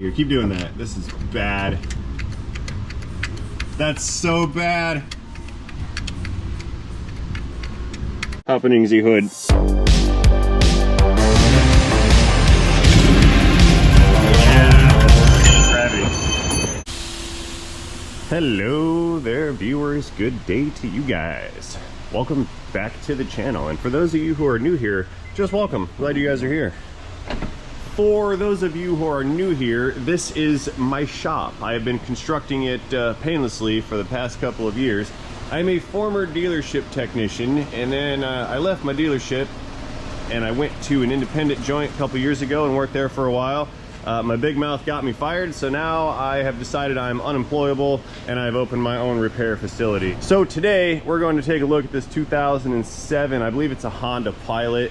Here, keep doing that. This is bad. That's so bad. Happening Z hood. Hello there, viewers. Good day to you guys. Welcome back to the channel. And for those of you who are new here, just welcome. Glad you guys are here. For those of you who are new here, this is my shop. I have been constructing it painlessly for the past couple of years. I'm a former dealership technician, and then I left my dealership and I went to an independent joint a couple years ago and worked there for a while. My big mouth got me fired, so now I have decided I'm unemployable and I've opened my own repair facility. So today we're going to take a look at this 2007, I believe it's a Honda Pilot.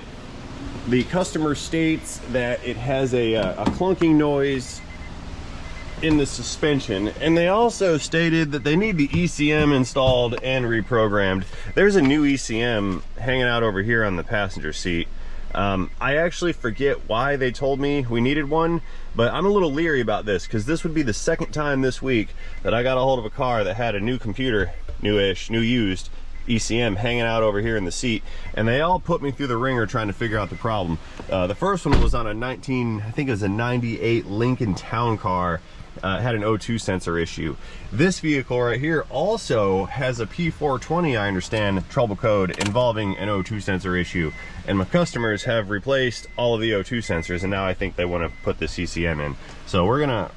The customer states that it has a clunking noise in the suspension, and they also stated that they need the ECM installed and reprogrammed. There's a new ECM hanging out over here on the passenger seat. I actually forget why they told me we needed one, but I'm a little leery about this because this would be the second time this week that I got a hold of a car that had a new computer, newish, new used ECM hanging out over here in the seat, and they all put me through the ringer trying to figure out the problem. The first one was on a I think it was a 98 Lincoln Town Car. It had an O2 sensor issue. This vehicle right here also has a P420, I understand, trouble code involving an O2 sensor issue, and my customers have replaced all of the O2 sensors, and now I think they want to put this ECM in. So we're gonna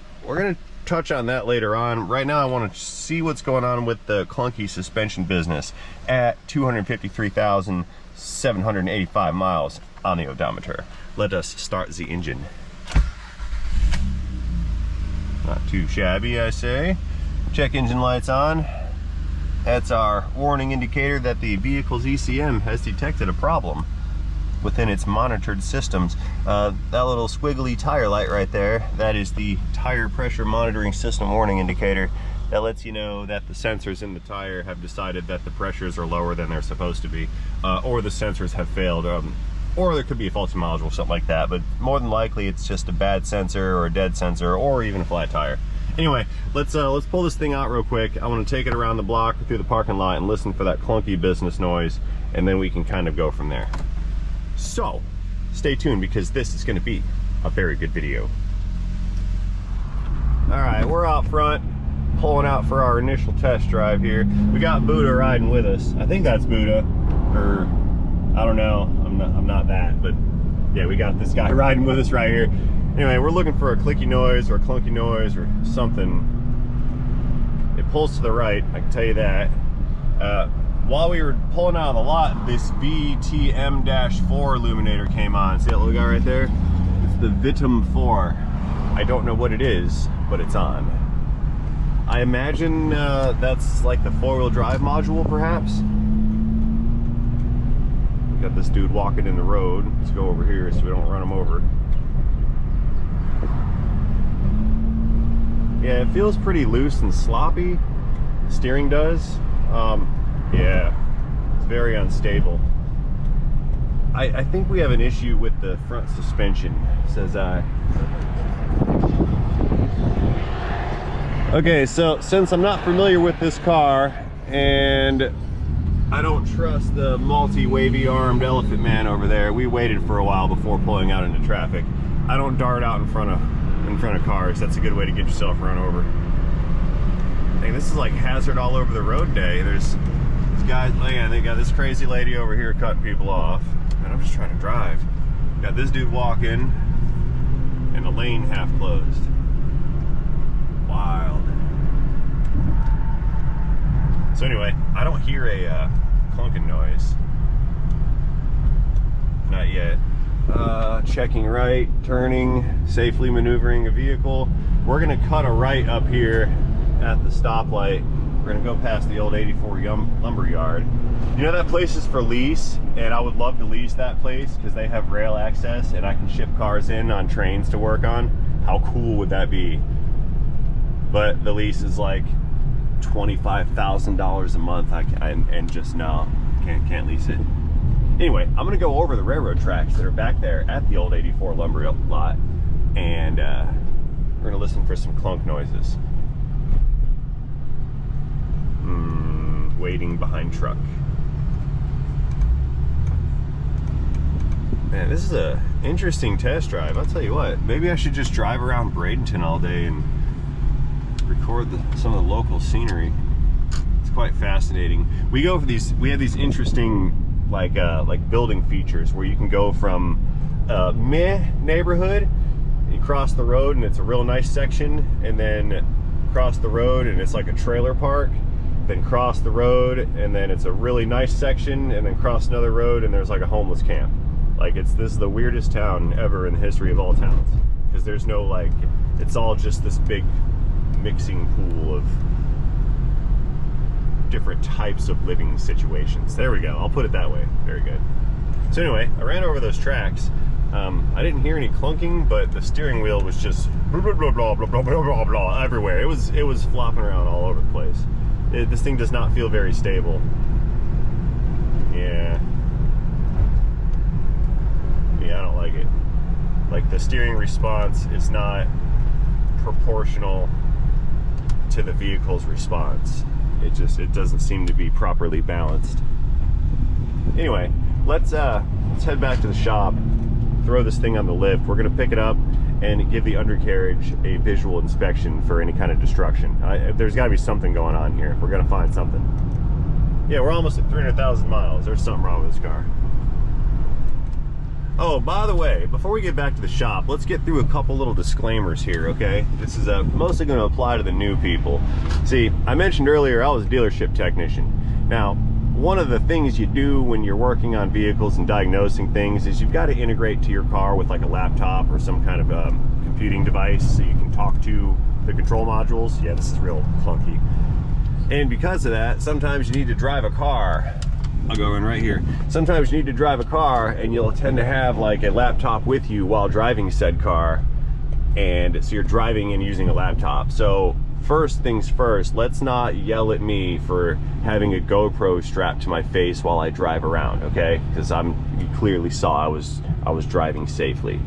touch on that later on. Right now I want to see what's going on with the clunky suspension business at 253,785 miles on the odometer. Let us start the engine. Not too shabby, I say. Check engine lights on. That's our warning indicator that the vehicle's ECM has detected a problem within its monitored systems. That little squiggly tire light right there, that is the tire pressure monitoring system warning indicator. That lets you know that the sensors in the tire have decided that the pressures are lower than they're supposed to be, or the sensors have failed, or there could be a faulty module, something like that. But more than likely it's just a bad sensor or a dead sensor or even a flat tire. Anyway, let's pull this thing out real quick. I want to take it around the block through the parking lot and listen for that clunky business noise, and then we can kind of go from there. So stay tuned because this is going to be a very good video. All right, we're out front pulling out for our initial test drive here. We got Buddha riding with us. I think that's Buddha, or I don't know. I'm not that, but yeah, we got this guy riding with us right here. Anyway, we're looking for a clicky noise or a clunky noise or something. It pulls to the right, I can tell you that. While we were pulling out of the lot, this VTM-4 illuminator came on. See that little guy right there? It's the VTM 4. I don't know what it is, but it's on. I imagine that's like the four-wheel drive module, perhaps. Got this dude walking in the road. Let's go over here so we don't run him over. Yeah, it feels pretty loose and sloppy. The steering does. Yeah, it's very unstable. I think we have an issue with the front suspension, says I. Okay, so since I'm not familiar with this car and I don't trust the multi-wavy armed elephant man over there, we waited for a while before pulling out into traffic. I don't dart out in front of cars. That's a good way to get yourself run over. Dang, this is like hazard all over the road day. There's these guys, man, they got this crazy lady over here cutting people off. Man, I'm just trying to drive. Got this dude walking and the lane half closed. Wild. So anyway, I don't hear a clunking noise. Not yet. Checking right, turning, safely maneuvering a vehicle. We're gonna cut a right up here at the stoplight. We're gonna go past the old 84 lumber yard. You know that place is for lease, and I would love to lease that place because they have rail access and I can ship cars in on trains to work on. How cool would that be? But the lease is like $25,000 a month. And just no, can't lease it. Anyway, I'm gonna go over the railroad tracks that are back there at the old 84 lumber lot, and We're gonna listen for some clunk noises. Waiting behind truck. Man, this is a interesting test drive. I'll tell you what, maybe I should just drive around Bradenton all day and record some of the local scenery. It's quite fascinating. We have these interesting like building features where you can go from meh neighborhood, you cross the road and it's a real nice section, and then cross the road and it's like a trailer park, then cross the road and then it's a really nice section, and then cross another road and there's like a homeless camp. Like this is the weirdest town ever in the history of all towns, because there's no like, it's all just this big mixing pool of different types of living situations. There we go, I'll put it that way. Very good. So anyway, I ran over those tracks. I didn't hear any clunking, but the steering wheel was just blah blah blah blah blah blah blah blah everywhere. It was flopping around all over the place. This thing does not feel very stable. Yeah, I don't like it. Like the steering response is not proportional to the vehicle's response. It doesn't seem to be properly balanced. Anyway, let's head back to the shop, throw this thing on the lift. We're gonna pick it up and give the undercarriage a visual inspection for any kind of destruction. There's gotta be something going on here. We're gonna find something. Yeah, we're almost at 300,000 miles. There's something wrong with this car. Oh, by the way, before we get back to the shop, let's get through a couple little disclaimers here, okay? This is mostly going to apply to the new people. See, I mentioned earlier I was a dealership technician. Now, one of the things you do when you're working on vehicles and diagnosing things is you've got to integrate to your car with like a laptop or some kind of computing device so you can talk to the control modules. Yeah, this is real clunky. And because of that, sometimes you need to drive a car. I'll go in right here. Sometimes you need to drive a car and you'll tend to have like a laptop with you while driving said car. And so you're driving and using a laptop. So first things first, let's not yell at me for having a GoPro strapped to my face while I drive around, okay? Because you clearly saw I was driving safely.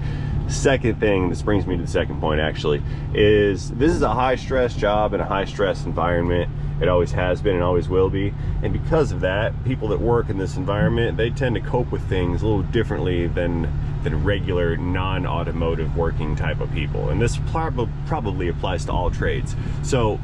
Second thing, this brings me to the second point actually, is this is a high stress job and a high stress environment. It always has been and always will be. And because of that, people that work in this environment, they tend to cope with things a little differently than regular non-automotive working type of people. And this probably applies to all trades. So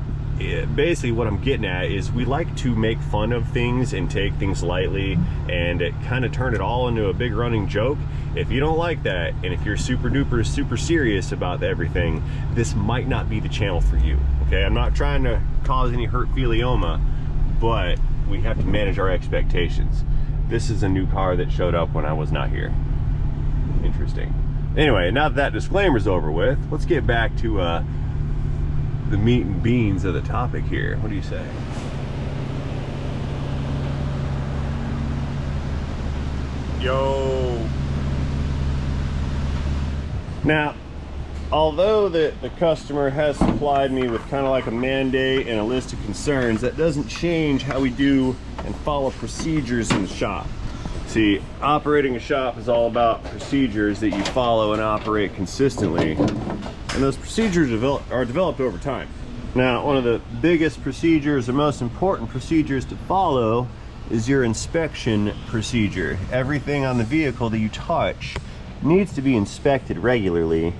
basically what I'm getting at is we like to make fun of things and take things lightly and kind of turn it all into a big running joke. If you don't like that, and if you're super duper super serious about everything, this might not be the channel for you, okay? I'm not trying to cause any hurt feelioma, but we have to manage our expectations. This is a new car that showed up when I was not here. Interesting. Anyway, now that disclaimer's over with, let's get back to the meat and beans of the topic here. What do you say? Yo. Now, although the customer has supplied me with kind of like a mandate and a list of concerns, that doesn't change how we do and follow procedures in the shop. See, operating a shop is all about procedures that you follow and operate consistently. And those procedures are developed over time. Now, one of the biggest procedures, the most important procedures to follow is your inspection procedure. Everything on the vehicle that you touch needs to be inspected regularly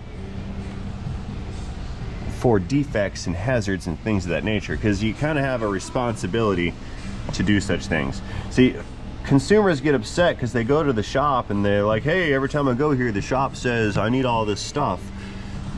for defects and hazards and things of that nature, because you kind of have a responsibility to do such things. See, consumers get upset because they go to the shop and they're like, hey, every time I go here, the shop says I need all this stuff.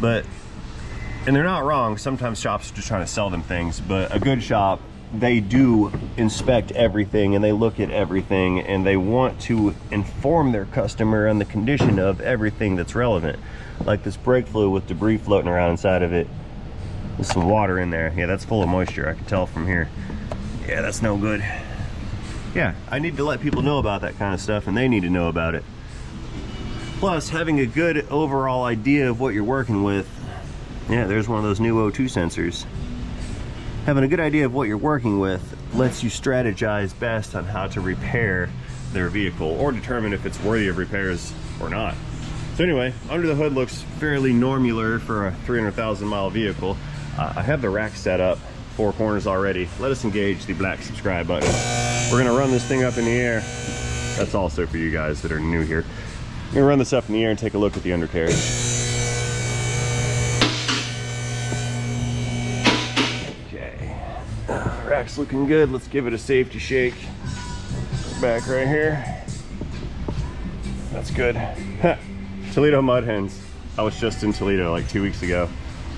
And they're not wrong. Sometimes shops are just trying to sell them things, but a good shop, they do inspect everything and they look at everything and they want to inform their customer on the condition of everything that's relevant. Like this brake fluid with debris floating around inside of it. There's some water in there. Yeah, that's full of moisture. I can tell from here. Yeah, that's no good. Yeah, I need to let people know about that kind of stuff, and they need to know about it. Plus, having a good overall idea of what you're working with. Yeah, there's one of those new O2 sensors. Having a good idea of what you're working with lets you strategize best on how to repair their vehicle or determine if it's worthy of repairs or not. So anyway, under the hood looks fairly normular for a 300,000 mile vehicle. I have the rack set up, 4 corners already. Let us engage the black subscribe button. We're gonna run this thing up in the air. That's also for you guys that are new here. I'm gonna run this up in the air and take a look at the undercarriage. Okay, rack's looking good. Let's give it a safety shake. Back right here. That's good. Toledo mud hens. I was just in Toledo like 2 weeks ago.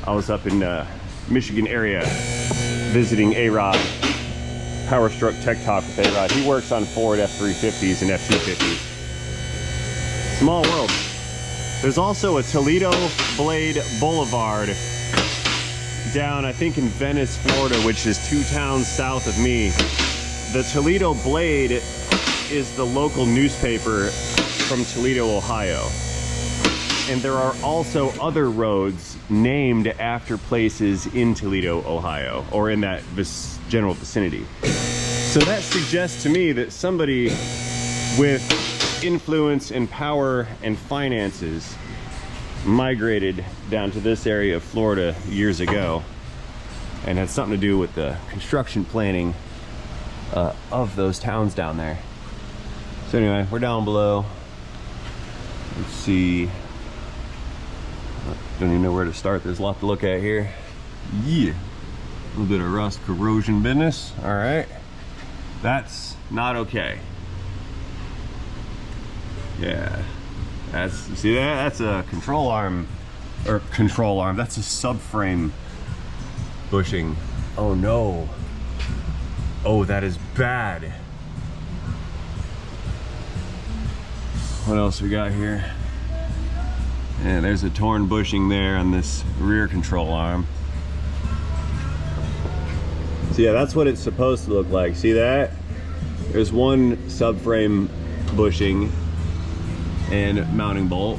I was up in Michigan area visiting A-Rod. Power Stroke Tech Talk with A-Rod. He works on Ford F350s and F250s. Small world. There's also a Toledo Blade Boulevard down, I think, in Venice, Florida, which is 2 towns south of me. The Toledo Blade is the local newspaper from Toledo, Ohio. And there are also other roads named after places in Toledo, Ohio, or in that general vicinity. So that suggests to me that somebody with influence and power and finances migrated down to this area of Florida years ago and had something to do with the construction planning of those towns down there. So anyway, we're down below. Let's see. Don't even know where to start. There's a lot to look at here. Yeah. A little bit of rust corrosion business. All right. That's not okay. Yeah. See that? That's a control arm. Or control arm. That's a subframe bushing. Oh no. Oh, that is bad. What else we got here? Yeah, there's a torn bushing there on this rear control arm. So yeah, that's what it's supposed to look like. See that? There's one subframe bushing and mounting bolt,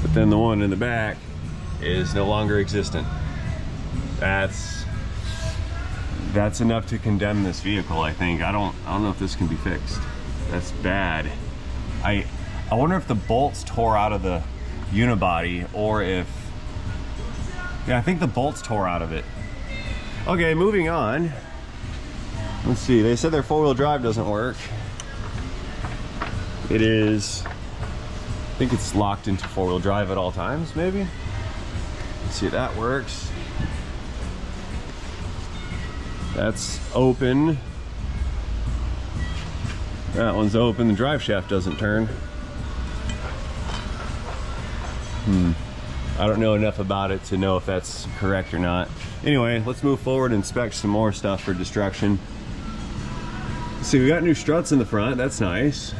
but then the one in the back is no longer existent. That's enough to condemn this vehicle, I think. I don't know if this can be fixed. That's bad. I wonder if the bolts tore out of the unibody, or if... Yeah, I think the bolts tore out of it. Okay, moving on. Let's see, they said their 4-wheel drive doesn't work. It is... I think it's locked into 4-wheel drive at all times, maybe? Let's see if that works. That's open. That one's open. The drive shaft doesn't turn. I don't know enough about it to know if that's correct or not. Anyway, let's move forward and inspect some more stuff for destruction. See, we got new struts in the front. That's nice.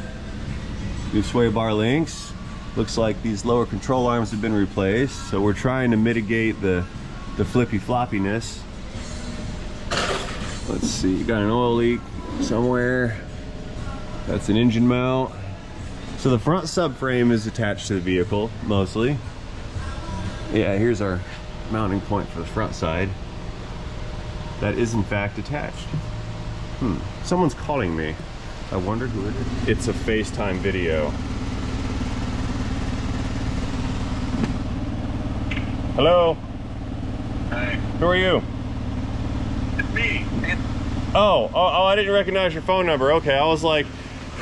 New sway bar links. Looks like these lower control arms have been replaced, so we're trying to mitigate the flippy floppiness. Let's see, you got an oil leak somewhere. That's an engine mount. So the front subframe is attached to the vehicle, mostly. Yeah, here's our mounting point for the front side. That is in fact attached. Someone's calling me. I wonder who it is. It's a FaceTime video. Hello? Hi. Who are you? It's me. Oh, I didn't recognize your phone number. Okay, I was like,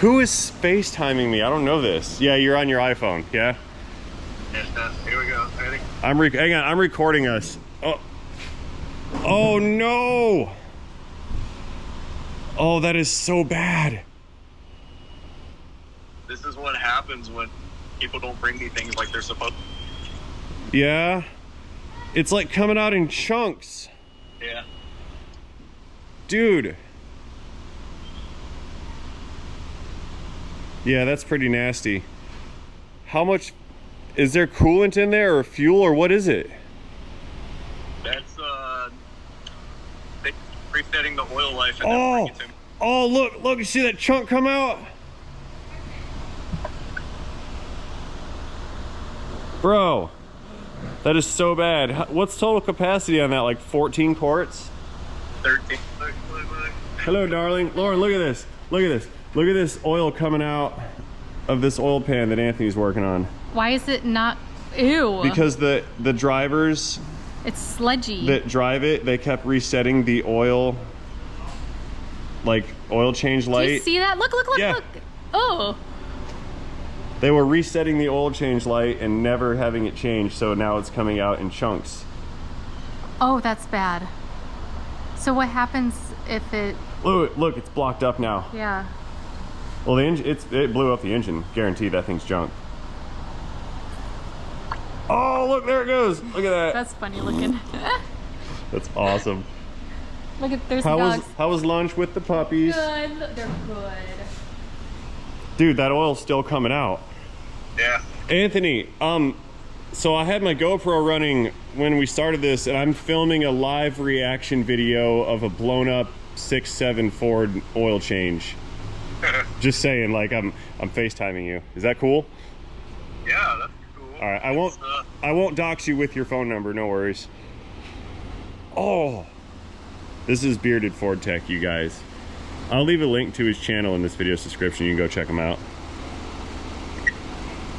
who is FaceTiming me? I don't know this. Yeah, you're on your iPhone, yeah? Yes, here we go. Ready? Hang on, I'm recording us. Oh no! Oh, that is so bad. This is what happens when people don't bring me things like they're supposed to. Yeah? It's like coming out in chunks. Yeah. Dude. Yeah, that's pretty nasty. How much, is there coolant in there or fuel or what is it? That's resetting the oil life and then bring it to me. Oh, look, you see that chunk come out? Bro, that is so bad. What's total capacity on that? Like 14 quarts? 13. Hello, darling. Lauren, look at this. Look at this. Look at this oil coming out of this oil pan that Anthony's working on. Why is it not? Ew. Because the drivers It's sludgy. that drive it, they kept resetting the oil, like oil change light. Do you see that? Look, look, look, Yeah. look. Oh. They were resetting the oil change light and never having it changed, so now it's coming out in chunks. Oh, that's bad. So what happens if it? Look, it's blocked up now. Yeah. Well, the engine, it blew up the engine. Guaranteed that thing's junk. Oh, look, there it goes. Look at that. That's funny looking. That's awesome. Look at, there's How the was dogs. how was lunch with the puppies? Good. They're good. Dude, that oil's still coming out. Yeah. Anthony, so I had my GoPro running when we started this, and I'm filming a live reaction video of a blown up 6.7 Ford oil change. Just saying, like I'm FaceTiming you. Is that cool? Yeah, that's cool. All right, I won't dox you with your phone number, no worries. Oh, this is Bearded Ford Tech, you guys. I'll leave a link to his channel in this video's description. You can go check him out.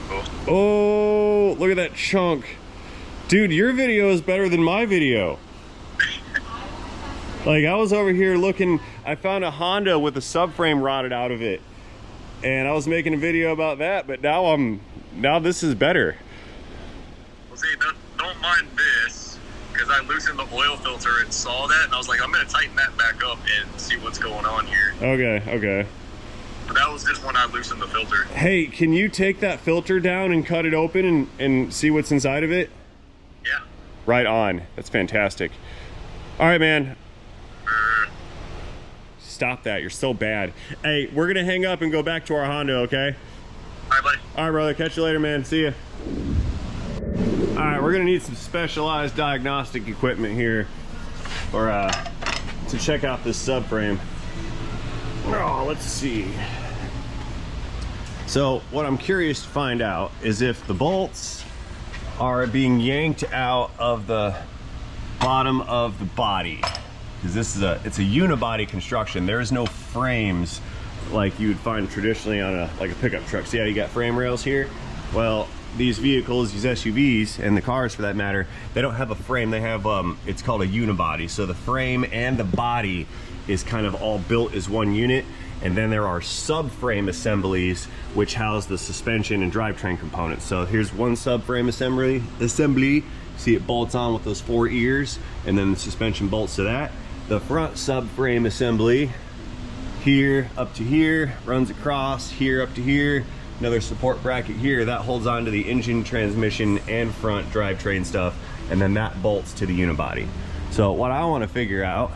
Cool. Oh, look at that chunk. Dude, your video is better than my video. Like, I was over here looking, I found a Honda with a subframe rotted out of it. And I was making a video about that, but now this is better. Well, see, don't mind this, because I loosened the oil filter and saw that, and I was like, I'm going to tighten that back up and see what's going on here. Okay. But that was just when I loosened the filter. Hey, can you take that filter down and cut it open and see what's inside of it? Yeah. Right on. That's fantastic. All right, man. Stop that. You're so bad. Hey, we're going to hang up and go back to our Honda, okay? All right, buddy. All right, brother. Catch you later, man. See ya. All right, we're going to need some specialized diagnostic equipment here or to check out this subframe. Oh, let's see. So what I'm curious to find out is if the bolts are being yanked out of the bottom of the body, because this is it's a unibody construction. There is no frames like you would find traditionally on a pickup truck. See how you got frame rails here? Well, these vehicles, these SUVs, and the cars for that matter, they don't have a frame. They have it's called a unibody. So the frame and the body is kind of all built as one unit, and then there are subframe assemblies which house the suspension and drivetrain components. So here's one subframe assembly. See, it bolts on with those 4 ears, and then the suspension bolts to that. The front subframe assembly, here up to here, runs across here up to here. Another support bracket here that holds on to the engine, transmission, and front drivetrain stuff, and then that bolts to the unibody. So what I want to figure out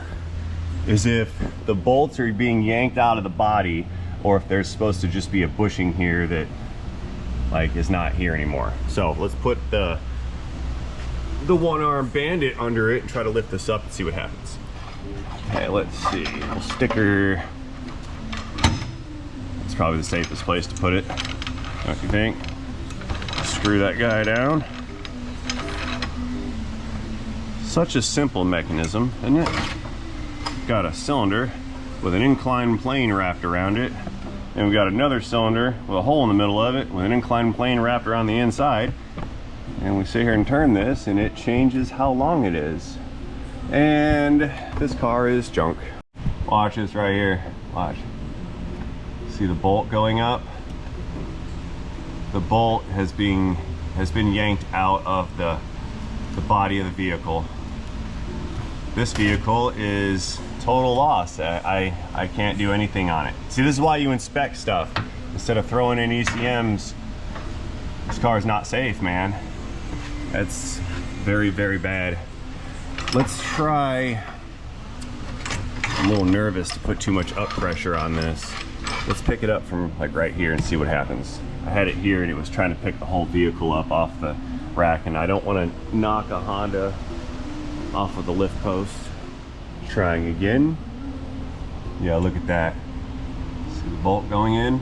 is if the bolts are being yanked out of the body, or if there's supposed to just be a bushing here that like is not here anymore. So let's put the one-arm bandit under it and try to lift this up and see what happens. Okay, let's see. We'll sticker. It's probably the safest place to put it, don't you think? Screw that guy down. Such a simple mechanism, isn't it? Got a cylinder with an inclined plane wrapped around it, and we've got another cylinder with a hole in the middle of it with an inclined plane wrapped around the inside, and we sit here and turn this and it changes how long it is. And this car is junk. Watch this right here. Watch. See the bolt going up? The bolt has been yanked out of the body of the vehicle. This vehicle is total loss. I can't do anything on it. See, this is why you inspect stuff. Instead of throwing in ECMs, this car is not safe, man. That's very, very bad. Let's try, I'm a little nervous to put too much up pressure on this. Let's pick it up from like right here and see what happens. I had it here and it was trying to pick the whole vehicle up off the rack, and I don't want to knock a Honda off of the lift post. Trying again. Yeah, look at that. See the bolt going in?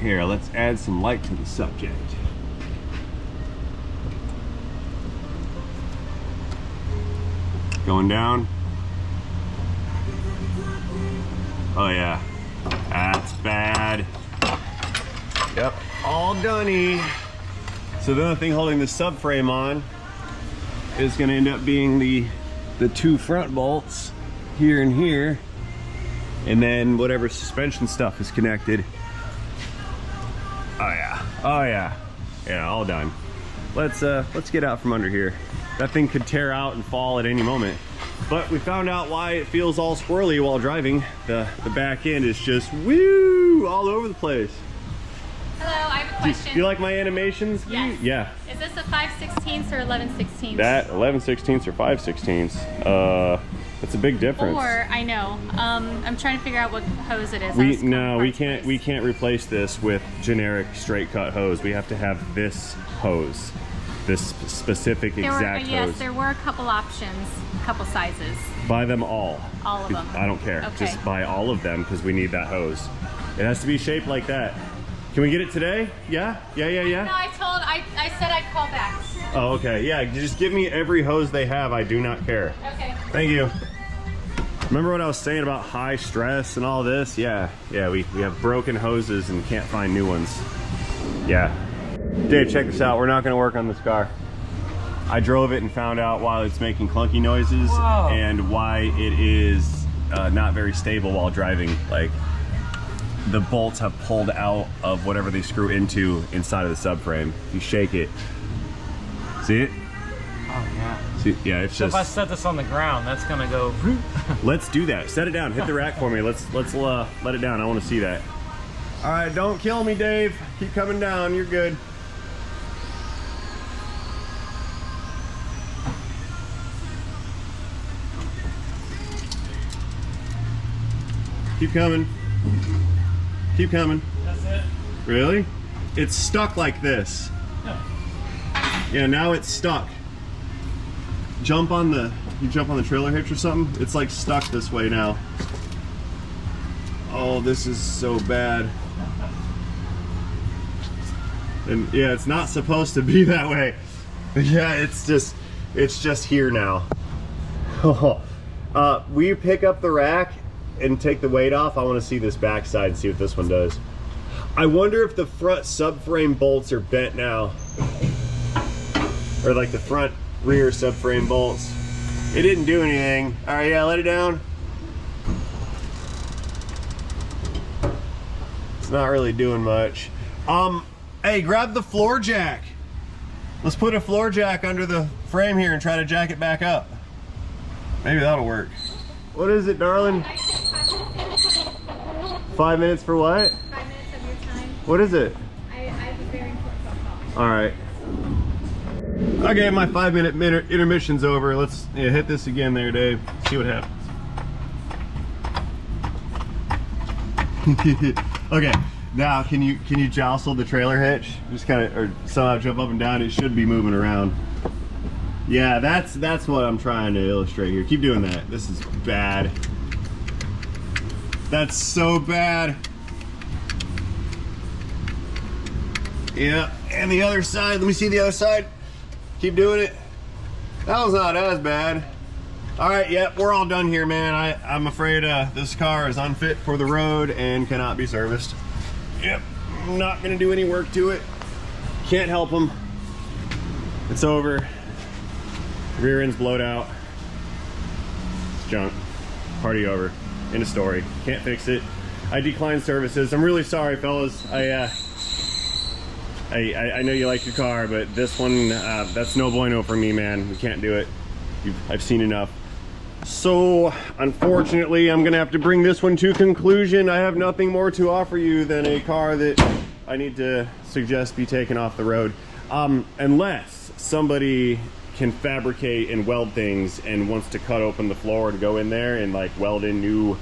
Here, let's add some light to the subject. Going down. Oh yeah, that's bad. Yep, all doney. So the only thing holding the subframe on is gonna end up being the two front bolts here and here, and then whatever suspension stuff is connected. Oh yeah, oh yeah, yeah, all done. Let's get out from under here. That thing could tear out and fall at any moment. But we found out why it feels all squirrely while driving. The back end is just woo all over the place. Hello, I have a question. Do you like my animations? Yes. Yeah. Is this a 5/16 or 11/16? That 11/16 or 5/16. It's a big difference. Or I know. I'm trying to figure out what hose it is. We can't replace this with generic straight cut hose. We have to have this hose, this specific exact hose. Yes, there were a couple options, a couple sizes. Buy them all. All of them. I don't care. Okay. Just buy all of them because we need that hose. It has to be shaped like that. Can we get it today? Yeah? Yeah. No, I said I'd call back. Oh, okay. Yeah, just give me every hose they have. I do not care. Okay. Thank you. Remember what I was saying about high stress and all this? Yeah, we have broken hoses and can't find new ones. Yeah. Dave, check this out. We're not gonna work on this car. I drove it and found out why it's making clunky noises. Whoa. And why it is not very stable while driving. Like, the bolts have pulled out of whatever they screw into inside of the subframe. If you shake it, see it? Oh yeah. See, yeah, it's so just. If I set this on the ground, that's gonna go. Let's do that. Set it down. Hit the rack for me. Let's let it down. I want to see that. All right, don't kill me, Dave. Keep coming down. You're good. Keep coming. Keep coming. That's it. Really? It's stuck like this. Yeah, now it's stuck. You jump on the trailer hitch or something? It's like stuck this way now. Oh, this is so bad. And yeah, it's not supposed to be that way. But yeah, it's just here now. Will you pick up the rack and take the weight off? I want to see this back side and see what this one does. I wonder if the front subframe bolts are bent now. Or like the front rear subframe bolts. It didn't do anything. All right, yeah, let it down. It's not really doing much. Hey, grab the floor jack. Let's put a floor jack under the frame here and try to jack it back up. Maybe that'll work. What is it, darling? 5 minutes for what? 5 minutes of your time. What is it? I have a very important phone call. All right. Okay, my 5-minute intermission's over. Let's hit this again there, Dave. See what happens. Okay, now can you jostle the trailer hitch? Just kind of, or somehow jump up and down. It should be moving around. Yeah, that's what I'm trying to illustrate here. Keep doing that. This is bad. That's so bad. Yeah, and the other side. Let me see the other side. Keep doing it. That was not as bad. All right, yep, we're all done here, man. I'm afraid this car is unfit for the road and cannot be serviced. Yep, I'm not gonna do any work to it. Can't help them. It's over. Rear end's blowed out. It's junk. Party over. End of story. Can't fix it. I declined services. I'm really sorry, fellas. I know you like your car, but this one, that's no bueno for me, man. We can't do it. I've seen enough. So, unfortunately, I'm gonna have to bring this one to conclusion. I have nothing more to offer you than a car that I need to suggest be taken off the road. Unless somebody can fabricate and weld things and wants to cut open the floor to go in there and like weld in new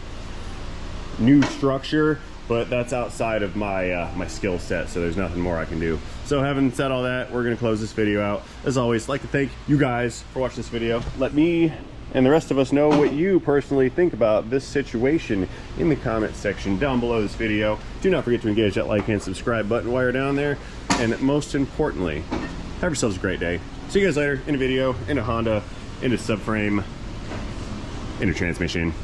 structure, but that's outside of my my skill set, so there's nothing more I can do. So having said all that, we're gonna close this video out. As always, I'd like to thank you guys for watching this video. Let me and the rest of us know what you personally think about this situation in the comment section down below this video. Do not forget to engage that like and subscribe button while you're down there, and most importantly, have yourselves a great day. See you guys later in a video, in a Honda, in a subframe, in a transmission.